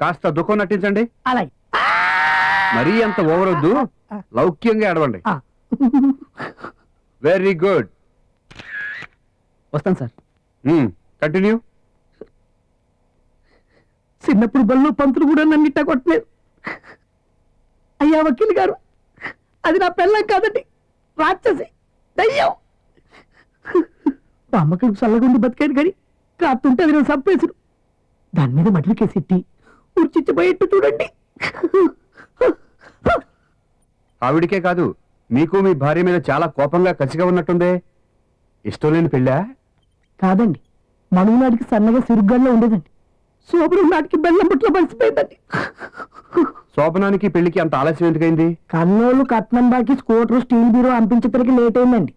కాస్త దుఃఖం నటించండి. అలాగే. మరీ అంత ఓవరొద్దు, లౌక్యంగా ఏడవండి. Very good. వస్తాను సార్. కంటిన్యూ. చిన్నప్పుడు బల్లో పంతులు కూడా నన్ను ఇట్టా కొట్టలేదు. అయ్యా వకీల్ గారు, అది నా పెళ్ళం కాదండి, రాక్షసి, దయ్యం. మా అమ్మకడికి చల్లగుండి బతికాడు కానీ కాపుతుంటే అది నేను చంపేసుడు. దాని మీద మడ్లు కేసెట్టి ఉర్చిచ్చిపోయేట్టు చూడండి. ఆవిడికే కాదు, మీకు మీ భార్య మీద చాలా కోపంగా కసిగా ఉన్నట్టుందే. ఇష్టం లేని పెళ్ళా? కాదండి, మనుగు నాటికి సన్నగా సిరుగ్గాల్లో ఉండేదండి. శోభనం నాటికి బెల్లం బుట్లో మలిసిపోయిందండి. శోభనానికి పెళ్లికి అంత ఆలస్యం ఎందుకైంది? కన్నోళ్ళు కట్నం బాకి స్కూటర్ స్టీల్ బీరో అంపించేసరికి లేట్ అయిందండి.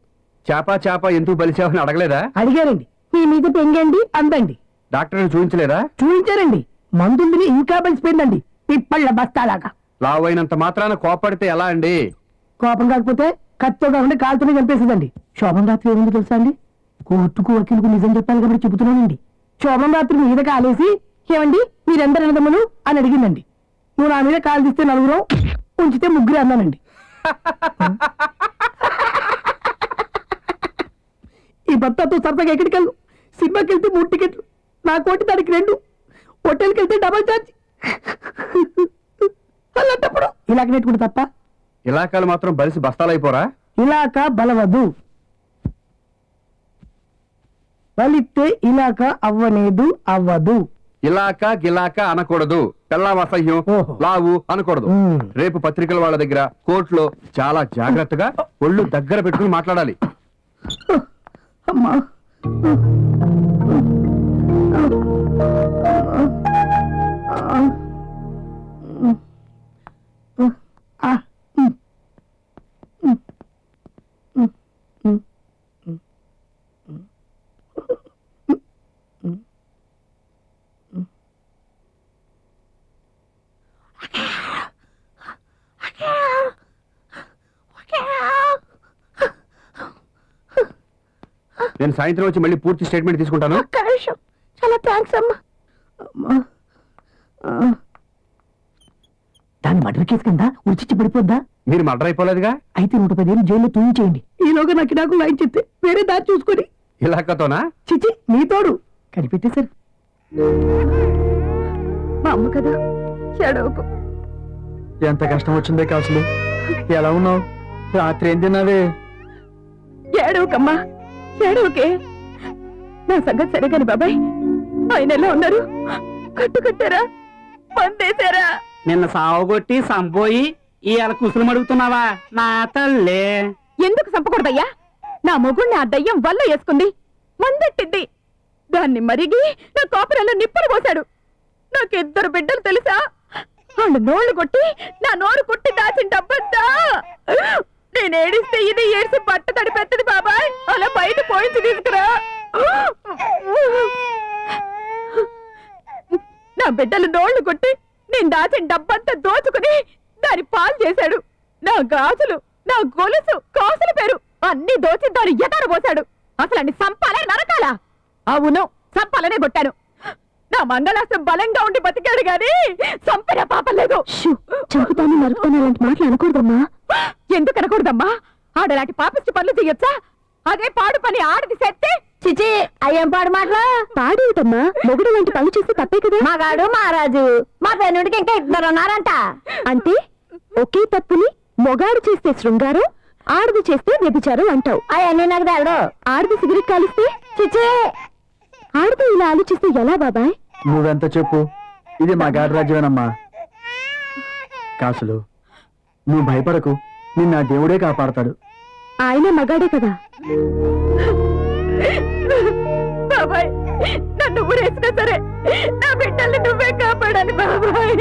చేప ఎందుకు బలిసావని అడగలేదా? అడిగారండి. మీ మీద పెంగండి అందండి. డాక్టర్ చూపించలేదా? చూపించారండి. మందుంది ఇంకా బలిసిపోయిందండి, పిప్పళ్ళ బస్తాలాగా. లావైనంత మాత్రాన కోపడితే ఎలా అండి? కోపం కాకపోతే కత్తో కాకుండా కాలుతూనే చంపేసేదండి. శోభం రాత్రి ఏముంది తెలుసా అండి? కోర్టుకు వకీలుకు నిజం చెప్పాలి కాబట్టి చెబుతున్నానండి. శోభం రాత్రి మీద కాలేసి, ఏమండి మీరెందరు అన్నదమ్ములు అని అడిగిందండి. నువ్వు నా మీద కాలు తీస్తే 4, ఉంచితే 3 అన్నానండి. ఈ భర్తతో సరదాగా ఎక్కడికి వెళ్ళు. సినిమాకి వెళ్తే 3 టికెట్లు, నా కోటి దానికి 2, హోటల్కి వెళ్తే డబల్ ఛార్జ్. అలాంటప్పుడు ఇలాగ నెట్టుకుంటే తప్ప. ఇలాకాలు మాత్రం బలిసి బస్తాలైపోరా? ఇలాక బలవదు, బలిస్తే ఇలాక అవ్వనేదు, అవ్వదు. ఇలాక గిలాక అనకూడదు, పెళ్ళాం అసహ్యం, లావు అనకూడదు. రేపు పత్రికల వాళ్ళ దగ్గర, కోర్టులో చాలా జాగ్రత్తగా ఒళ్ళు దగ్గర పెట్టుకుని మాట్లాడాలి. అమ్మా నేను సాయంత్రం వచ్చి మళ్ళీ పూర్తి స్టేట్మెంట్ తీసుకుంటాను. చాలా థ్యాంక్స్ అమ్మా. దాని మర్డర్ కేసు కింద ఉచిచ్చి పడిపోద్దా? మీరు మర్డర్ అయిపోలేదుగా? అయితే 110 ఏళ్ళు జైల్లో తూయించేయండి. ఈలోగా నాకు నాకు లైన్ చెప్తే వేరే దారి చూసుకొని. ఇలాకతోనా? చిచి నీ తోడు కనిపెట్టేశారు. మా అమ్మ కదా, చెడవకు. ఎంత కష్టం వచ్చిందే కాసులు. ఎలా ఉన్నావు? రాత్రి ఏం తిన్నావే? ఏడవకమ్మా, ఏడవకే. నా సంగతి సరే కాని బాబాయ్, ఆయన ఎలా ఉన్నారు? కట్టారా? మందేశారా? నిన్న సావగొట్టి సంపోయి ఇవాళ కుసులు అడుగుతున్నావా? నా తల్లే. ఎందుకు చంపకూడదయ్యా? నా మొగుణ్ణి ఆ దయ్యం వల్ల వేసుకుంది, మందెట్టింది. దాన్ని మరిగి నా కాపురంలో నిప్పులు పోశాడు. నాకు 2 బిడ్డలు తెలుసా? వాళ్ళు నోళ్లు కొట్టి నా నోరు కుట్టి దాచిన డబ్బంతా నేను ఏడిస్తే ఇది ఏడిసి బట్ట తడిపెత్తది బాబాయ్. అలా బయట పోయించి తీసుకురా. నా బిడ్డలు నోళ్లు కొట్టి నేను దాచిన డబ్బంతా దోచుకుని దాని పాలు చేశాడు. నా గాజులు, నా గొలుసు, కాసుల పేరు అన్ని దోచి దాని ఎదరబోశాడు. అసలు అన్ని సంపాలే నరకాలా? అవును, సంపాలనే కొట్టాను. నా మంగళాస్త్రం బలంగా ఉండి బతికాడు గాని సంపిన పాపం లేదు. చంపుతాను నరుకుతాను అలాంటి మాటలు అనకూడదమ్మా. ఎందుకు అనకూడదమ్మా? ఆడలాంటి పాపిష్టి పనులు చెయ్యొచ్చా? అదే పాడు పని ఆడది చేస్తే. చిచి అయ్యేం పాడు మాటలా? పాడేమిటమ్మా, మొగుడు లాంటి పనులు చేస్తే తప్పే కదా. మగాడు మహారాజు, మా పెన్నుడికి ఇంకా 2 ఉన్నారంట. అంటే ఒకే తప్పుని మొగాడు చేస్తే శృంగారం, ఆడది చేస్తే వ్యభిచారం అంటావు. అవన్నీ నాకు తెలదు. ఆడది సిగరెట్ కాలిస్తే చిచే, ఆడది ఇలా ఆలోచిస్తే ఎలా బాబాయ్? నువ్వెంత చెప్పు, ఇది మా గాడి రాజ్యమేనమ్మా. కాసులు నువ్వు భయపడకు, నిన్న దేవుడే కాపాడతాడు. ఆయన మగాడే కదా. బాబాయ్, నన్ను ఊరేసినా సరే నా బిడ్డల్ని నువ్వే కాపాడాలి బాబాయ్.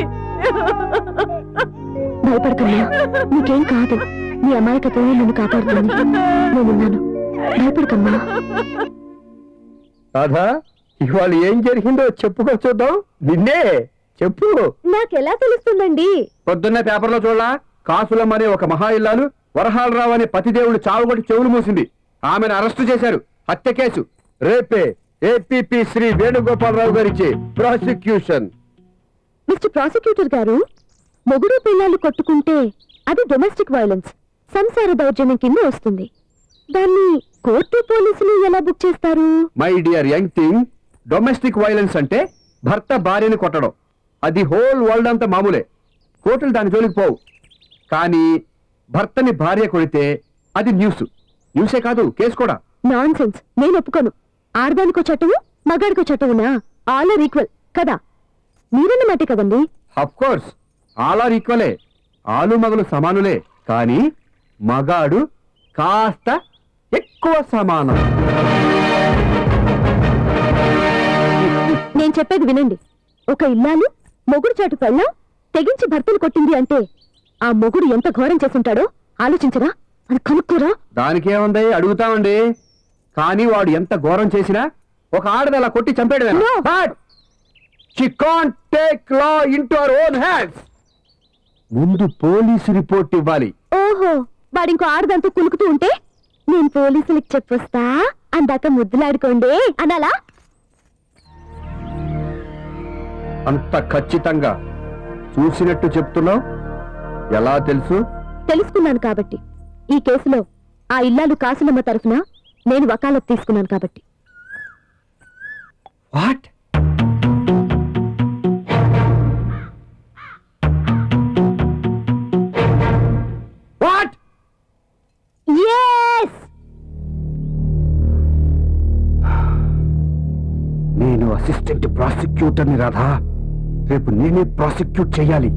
భయపడకమ్మా, నీకేం కాదు. నీ అమాయకత్వమే నన్ను కాపాడుతుంది. నేనున్నాను, భయపడకమ్మా. రాధా, ఇవాళ ఏం జరిగిందో చెప్పుకో చూద్దాం. నిన్నే చెప్పు. నాకెలా తెలుస్తుందండి? పొద్దున్నే పేపర్లో చూడలా? కాసులమ్మనే ఒక మహా ఇల్లాలు వరహాలరావు అనే పతిదేవుడు చావుగొట్టి చెవులు మూసింది. ఆమెను అరెస్టు చేశారు. హత్య కేసు. రేపే ఏపీపీ శ్రీ వేణుగోపాలరావు గారిచే ప్రాసిక్యూషన్. మిస్టర్ ప్రాసిక్యూటర్ గారు, మొగుడు పిల్లలు కొట్టుకుంటే అది డొమెస్టిక్ వైలెన్స్, సంసార దౌర్జన్యం కింద వస్తుంది. దాన్ని కోర్టు పోలీసులు ఎలా బుక్ చేస్తారు? My dear young thing, domestic violence అంటే భర్త భార్యని కొట్టడం. అది హోల్ వరల్డ్ అంతా మామూలే, కోర్టులు దాని జోలికి పోవు. కానీ భర్తని భార్య కొడితే అది న్యూసే కాదు, కేసు కూడా. నాన్ సెన్స్, నేను ఒప్పుకోను. ఆడదానికో చట్టము, మగాడికో చట్టమునా? ఆల్ ఆర్ ఈక్వల్ కదా? మీరన్నమాటే కదండి. అఫ్ కోర్స్, ఆల్ ఆర్ ఈక్వలే, ఆలు మగలు సమానులే. కానీ మగాడు కాస్త ఎక్కువ సమానం. నేను చెప్పేది వినండి. ఒక ఇల్లాలు మొగుడు చాటు పెళ్ళాం తెగించి భర్తను కొట్టింది అంటే ఆ మొగుడు ఎంత ఘోరం చేసుంటాడో ఆలోచించరా? అది కనుక్కోరా? దానికేముంది, అడుగుతామండి. కానీ వాడు ఎంత ఘోరం చేసినా ఒక ఆడది అలా కొట్టి చంపాడు. She can't take law into her own hands. ముందు పోలీసు రిపోర్ట్ ఇవ్వాలి. ఓహో, వాడింకో ఆడదంతా కులుకుతూ ఉంటే నేను పోలీసులకు చెప్పొస్తా, అందాక ముద్దులాడుకోండి అనాలా? అంత ఖచ్చితంగా చూసినట్టు చెప్తున్నావు, ఎలా తెలుసు? తెలుసుకున్నాను కాబట్టి. ఈ కేసులో ఆ ఇల్లాలు కాసులమ్మ తరఫున నేను వకాలత్ తీసుకున్నాను కాబట్టి. వాట్? వాట్? yes నేను అసిస్టెంట్ ప్రాసిక్యూటర్ని రాధా. రేపు నేనే ప్రాసిక్యూట్ చెయ్యాలి,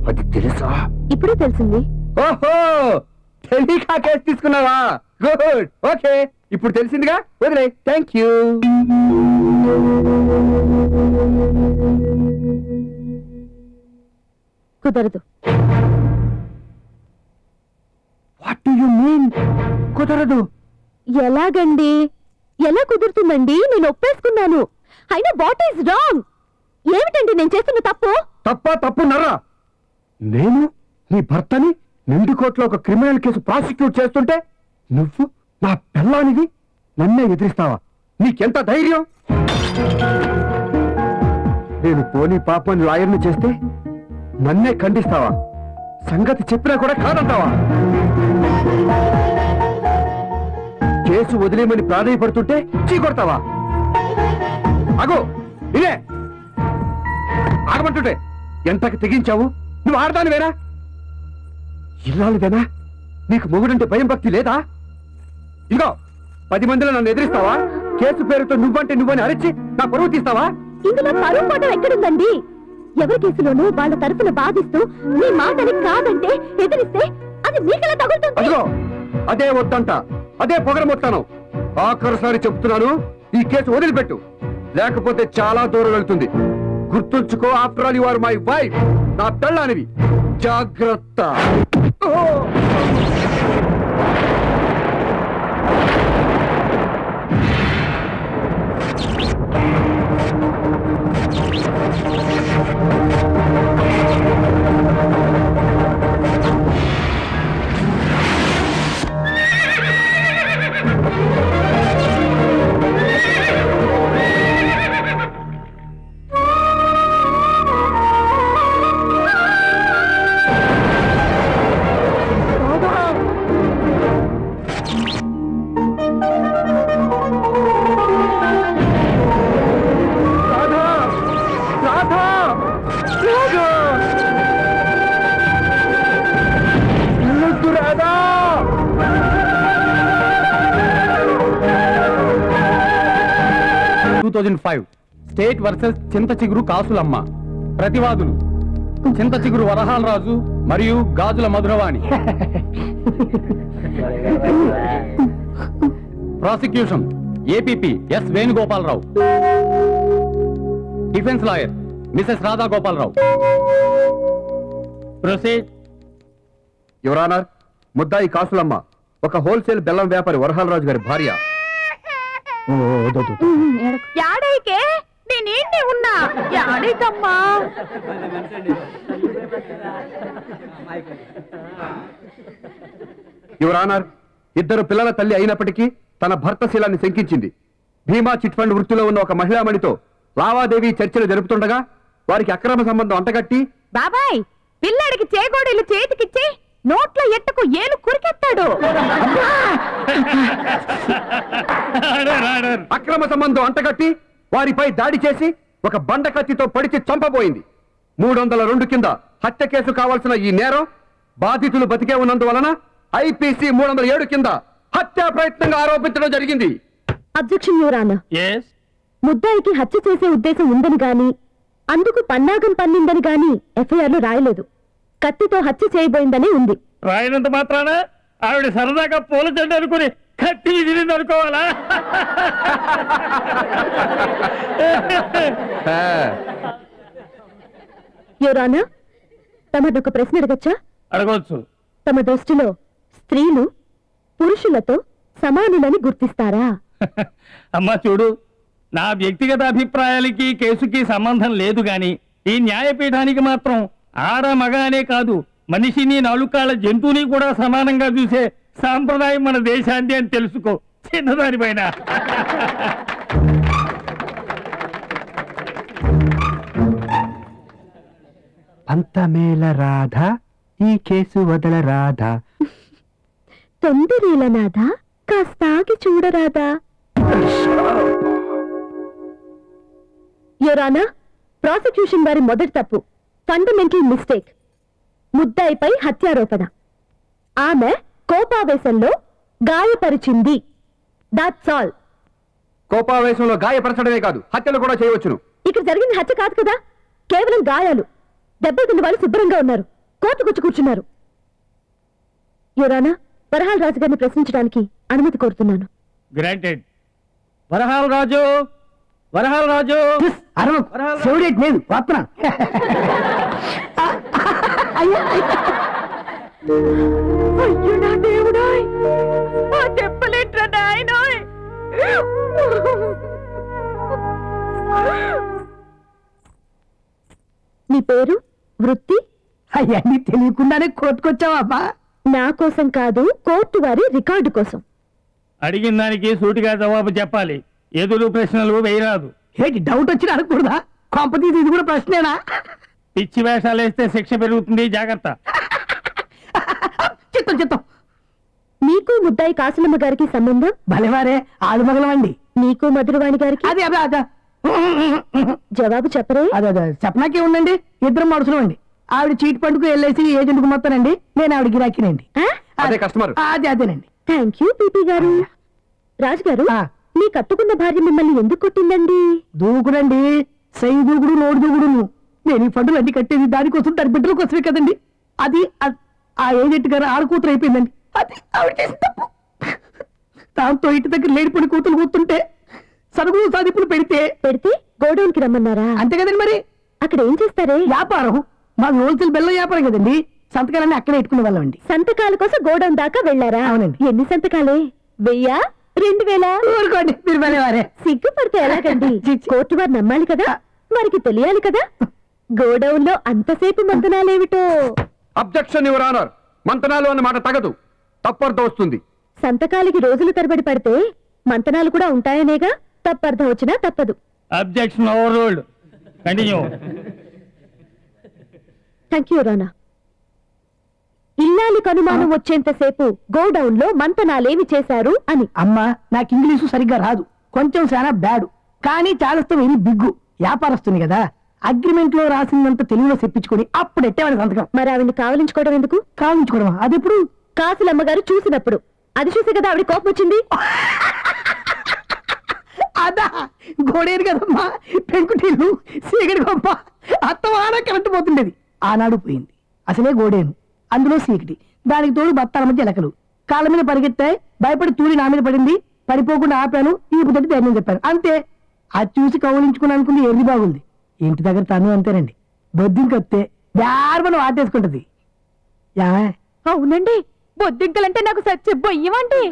అది తెలుసా? ఇప్పుడే తెలిసింది. ఓహో, తెలియక కేసు తీసుకున్నావా? గుడ్, ఓకే, ఇప్పుడు తెలిసిందిగా, వదిలే. Thank you. కుదరదు. వాట్ డు యు మీన్ కుదరదు? ఎలాగండి? ఎలా కుదురుతుందండి? నేను ఒప్పేసుకున్నాను. అయినా వాట్ ఈస్ రాంగ్? ఏమిటండి నేను చేస్తున్న తప్పు? తప్పున్నారా? నేను నీ భర్తని నిండు కోర్టులో ఒక క్రిమినల్ కేసు ప్రాసిక్యూట్ చేస్తుంటే నువ్వు నా పిల్లానివి నన్నే ఎదిరిస్తావా? నీకెంత ధైర్యం? నేను పోనీ పాపని లాయర్ని చేస్తే నన్నే ఖండిస్తావా? సంగతి చెప్పినా కూడా కాదంటావా? కేసు వదిలేమని ప్రాధాయపడుతుంటే చీకొడతావా? అగో ఇదే ఆగమంటుంటే ఎంతకు తెగించావు? నువ్వు ఆడదానివేనా? ఇల్లాలువేనా? నీకు మొగుడంటే భయం భక్తి లేదా? ఇదిగో 10 మందిలో నన్ను ఎదిరిస్తావా? కేసు పేరుతో నువ్వని అరిచి నా పరువు తీస్తావా? ఇందులో పరువు పోవడం ఎక్కడుందండి? ఎవరి కేసులోనూ వాళ్ళ తరఫున బాధిస్తూ మీ మాటని కాదంటే ఎదిరిస్తే అది మీకెలా తగులుతుంది? అదిగో అదే వద్దంట, అదే పొగరమొత్తాను. ఆఖరిసారి చెప్తున్నాను, ఈ కేసు వదిలిపెట్టు, లేకపోతే చాలా దూరం వెళ్తుంది. గుర్తుంచుకో, after all you are my wife, నా పెళ్ళానివి. జాగ్రత్త. స్టేట్ వర్సెస్ చింత చిగురు కాసులమ్మ. ప్రతివాదులు చింత చిగురు వరహాలరాజు మరియు Gajula Madhuravani. Prosecution APP S Venugopalarao. Defence lawyer Mrs Radha Gopalarao. Proceed. Your honour, ముద్దాయి కాసులమ్మ ఒక హోల్సేల్ బెల్లం వ్యాపారి వరహాలరాజు గారి భార్య. యాడైకే నేనేంటి ఉన్నా యాడైకమ్మా. యువర్ ఆనర్, ఇద్దరు పిల్లల తల్లి అయినప్పటికీ తన భర్త శీలాన్ని శంకించింది. భీమా చిట్ ఫండ్ వృత్తిలో ఉన్న ఒక మహిళామణితో లావాదేవీ చర్చలు జరుపుతుండగా వారికి అక్రమ సంబంధం అంటగట్టి బాబాయ్ పిల్లాడికి చేగోడీలు చేతికిచ్చి నోట్లో ఎట్టకు ఏలు కురికెత్తాడు. అక్రమ సంబంధం అంటగట్టి వారిపై దాడి చేసి ఒక బండ కత్తితో పొడిచి చంపబోయింది. 302 కింద హత్య కేసు కావాల్సిన ఈ నేరం బాధితులు బతికే ఉన్నందువలన ఐపీసీ 307 కింద హత్యా ప్రయత్నంగా ఆరోపించడం జరిగింది. Objection your honour. ముద్దాయికి హత్య చేసే ఉద్దేశం ఉందని గాని అందుకు పన్నాగం పన్నిందని గాని ఎఫ్ఐఆర్ లో రాయలేదు. కత్తితో హత్య చేయబోయిందనే ఉంది. రాయనంత మాత్రాన ఆవిడ సరదాగా పూల జెండ అనుకుని కత్తి విదిలింది అనుకోవాలా? యువర్ ఆనర్, తమదొక ప్రశ్న అడగచ్చా? అడగవచ్చు. తమ దృష్టిలో స్త్రీలు పురుషులతో సమానులని గుర్తిస్తారా? అమ్మా చూడు, నా వ్యక్తిగత అభిప్రాయాలకి కేసుకి సంబంధం లేదు గాని ఈ న్యాయపీఠానికి మాత్రం ఆడ మగ అనే కాదు మనిషిని నాలుకాళ్ళ జంతువుని కూడా సమానంగా చూసే సాంప్రదాయం మన దేశాన్ని అని తెలుసుకో చిన్నదానిపైన. పంతమేల రాధ ఈ కేసు వదల రాధ. తొందరేలనాదా కాస్తాగి చూడరాదా? యువరానా, ప్రాసిక్యూషన్ వారి మొదటి తప్పు ఫండమెంటల్ మిస్టేక్. ముద్దాయిపై హత్యారోపణ. ఆమె కోపావేశంలో గాయపరిచింది. That's all. కోపావేశంలో గాయపరచడమే కాదు హత్యలు కూడా చేయవచ్చును. ఇక్కడ జరిగింది హత్య కాదు కదా, కేవలం గాయాలు. దెబ్బలు తిన్న వాళ్ళు శుభ్రంగా ఉన్నారు, కోర్టుకొచ్చి కూర్చున్నారు. యువరానా, వరహాల్ రాజు గారిని ప్రశ్నించడానికి అనుమతి కోరుతున్నాను. గ్రాంటెడ్. వరహాల్ రాజు, వరహాల్ రాజు. లేదు వస్తున్నా. అయ్యో నా దేవుడాయ్, ఆ దెబ్బలేట్రా నాయనోయ్. నీ పేరు, వృత్తి? అవన్నీ తెలియకుండానే కోర్టుకొచ్చావా? నా కోసం కాదు, కోర్టు వారి రికార్డు కోసం. అడిగిన దానికి సూటిగా జవాబు చెప్పాలి, ఎదురు ప్రశ్నలు వేయరాదు. ఏంటి డౌట్ వచ్చినా అనకూడదా? కొంపతీసి ఇది కూడా ప్రశ్నేనా? పిచ్చి వేషాలు వేస్తే శిక్ష పెరుగుతుంది, జాగ్రత్త. చిత్తం చిత్తం. నీకు ముద్దాయి కాసులమ్మ గారికి సంబంధం? భలేవారే, ఆలుమగలమండి. నీకు మధురవాణి గారికి? అదే అదే అదే జవాబు చెప్పరే? అదే అదే చెప్పనాకే ఉండండి. ఇద్దరం మనుషులు అండి. ఆవిడ చీట్ పండుకు వెళ్ళేసి ఏజెంట్ కు మొత్తానండి, నేను ఆవిడ గిరాకీనండి. అదే కస్టమర్. అదే అదేనండి. థ్యాంక్ యూ పీపీ గారు. రాజుగారు, మీ కట్టుకున్న భార్య మిమ్మల్ని ఎందుకు కొట్టిందండి? దూకుడండి, సై దూకుడు, నోడు దూకుడు. నేను ఈ పండుగ అన్ని కట్టేది దానికోసం, దాని బిడ్డల కోసమే కదండి. అది ఆ ఏజెంట్ గారు ఆడ కూతురు అయిపోయిందండి. అది ఆవిడ చేసిన తప్పు. దాంతో ఇంటి దగ్గర లేడిపోయిన కూతురు కూతుంటే సరుకులు సాధింపులు పెడితే గోడౌన్ కి రమ్మన్నారా? అంతే కదండి. మరి అక్కడ ఏం చేస్తారే? వ్యాపారం. మాది హోల్సేల్ బెల్లం వ్యాపారం కదండి. సంతకాలన్నీ అక్కడే పెట్టుకునే వాళ్ళం అండి. సంతకాల కోసం గోడౌన్ దాకా వెళ్ళారా? అవునండి. ఎన్ని సంతకాలే? 1000, 2000? ఊరుకోండి, మీరు వెళ్ళేవారే. సిగ్గుపడితే ఎలాగండి? కోర్టు వారు నమ్మాలి కదా, వారికి తెలియాలి కదా. గోడౌన్ లో అంతసేపు మంతనాలేమిటో. Objection your honour. మంతనాలు అన్న మాట తగదు, తప్పర్థం వస్తుంది. సంతకాలకి రోజులు తరబడి పడితే మంతనాలు కూడా ఉంటాయనేగా. తప్పర్థం వచ్చినా తప్పదు. Objection overruled. Continue. Thank you Rana. ఇల్లాలి కనుమానం వచ్చేంతసేపు గోడౌన్ లో మంతనాలేమి చేశారు అని. అమ్మా, నాకు ఇంగ్లీషు సరిగ్గా రాదు, కొంచెం చాలా బ్యాడు. కానీ చాలస్తం ఇది బిగ్గు. వ్యాపారస్తుంది కదా, అగ్రిమెంట్ లో రాసిందంత తెలుగులో చెప్పించుకుని అప్పుడు ఎట్టేవాడి సంతకం. మరి ఆవిడ్ని కావలించుకోవడం ఎందుకు? కావించుకోవడం అదెప్పుడు? కాసులమ్మగారు చూసినప్పుడు. అది చూసి కదా ఆవిడ కోపం వచ్చింది. అదా గోడేరు కదమ్మా, పెంకుటిల్లు, సీగడి గొప్ప, అత్తమాన కరెంటు పోతుండేది. ఆనాడు పోయింది. అసలే గోడేను, అందులో సీకటి, దానికి తోడు బత్తాల మధ్య ఎలకలు. కాళ్ళ మీద పరిగెత్తాయి, భయపడి తూలి నా మీద పడింది. పడిపోకుండా ఆపాను, ఈ బుద్ధటి ధైర్యం చెప్పాను. అంతే. అది చూసి కౌలించుకుని అనుకుంది ఎర్రి బాగుంది. ఇంటి దగ్గర తను అంతేనండి, బొద్దింకొత్తే దారుమని వాటేసుకుంటది. అవునండి, బొద్దింకలంటే నాకు సచ్చి బొయ్యమండి.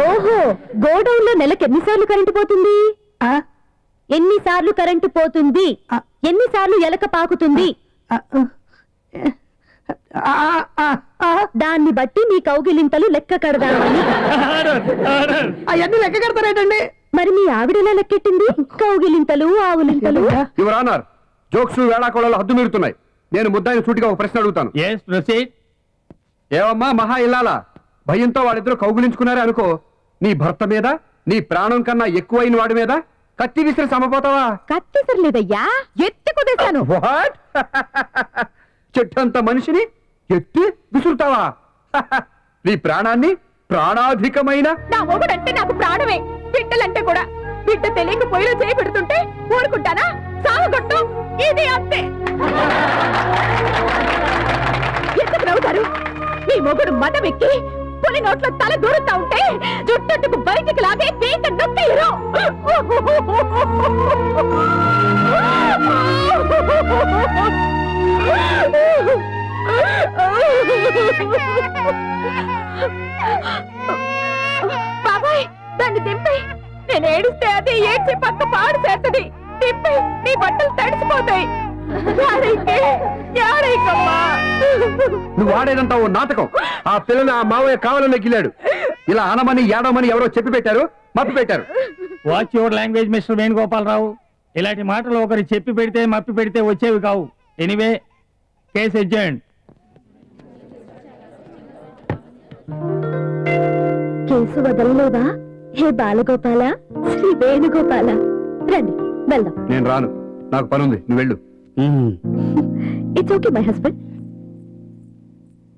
ఓహో, గోడౌన్ లో నెలకు ఎన్నిసార్లు కరెంటు పోతుంది? ఎన్నిసార్లు కరెంటు పోతుంది? ఎన్నిసార్లు ఎలక పాకుతుంది? దాన్ని బట్టి మీ కౌగిలింతలు లెక్క కడదామని. అవన్నీ లెక్క కడతారేటండి? మరి మీ ఆవిడెలా లెక్కెట్టింది? కౌగిలింతలు ఆవులింతలు. యువర్ ఆనర్, జోక్స్ వేళాకోళాలు హద్దు మీరుతున్నాయి. నేను ముద్దాయిని సూటిగా ఒక ప్రశ్న అడుగుతాను. ఏవమ్మా మహా ఇల్లాలా, భయంతో వాళ్ళిద్దరూ కౌగులించుకున్నారే అనుకో, నీ భర్త మీద నీ ప్రాణం కన్నా ఎక్కువైన వాడి మీద కత్తి విసిరి సమపోతావా? కత్తి విసరలేదయ్యా, ఎత్తి కుదేశాను. వాట్? చెట్టంత మనిషిని ఎత్తి విసురుతావా? నీ ప్రాణాన్ని ప్రాణాధికమైన నా మొగుడంటే నాకు ప్రాణమే, బిడ్డలంటే కూడా. బిడ్డ తెలియక పొయ్యిలో చేయి పెడుతుంటే ఊరుకుంటానా? సాగొట్టు, ఇది అంతే. ఎందుకు నవ్వుతారు? మీ మొగుడు మదం ఎక్కి పులి నోట్లో తల దూరుతా ఉంటే జుట్టుకు బయటికి లాగే పీక నొక్కిరు. బాబాయ్, దాన్ని దింపై. నేను ఏడిస్తే అది ఏడ్చి పక్క పాడు చేస్తుంది. దింపై, నీ బట్టలు తడిసిపోతాయి. నువ్వు ఆడేదంతా ఓ నాటకం. ఆ పిల్లని ఆ మావయ్య కావాలని గిల్లాడు. ఇలా అనమని ఏడమని ఎవరో చెప్పి పెట్టారు, మప్పి పెట్టారు. Watch your language mister Venugopalarao. ఇలాంటి మాటలు ఒకరు చెప్పి పెడితే మప్పి పెడితే వచ్చేవి కావు. Anyway, case adjourned. కేసు వదలలేవా? హే బాలగోపాల, శ్రీ వేణుగోపాల, రండి వెళ్దాం. నేను రాను, నాకు పనుంది, నువ్వు వెళ్ళు. It's okay my husband.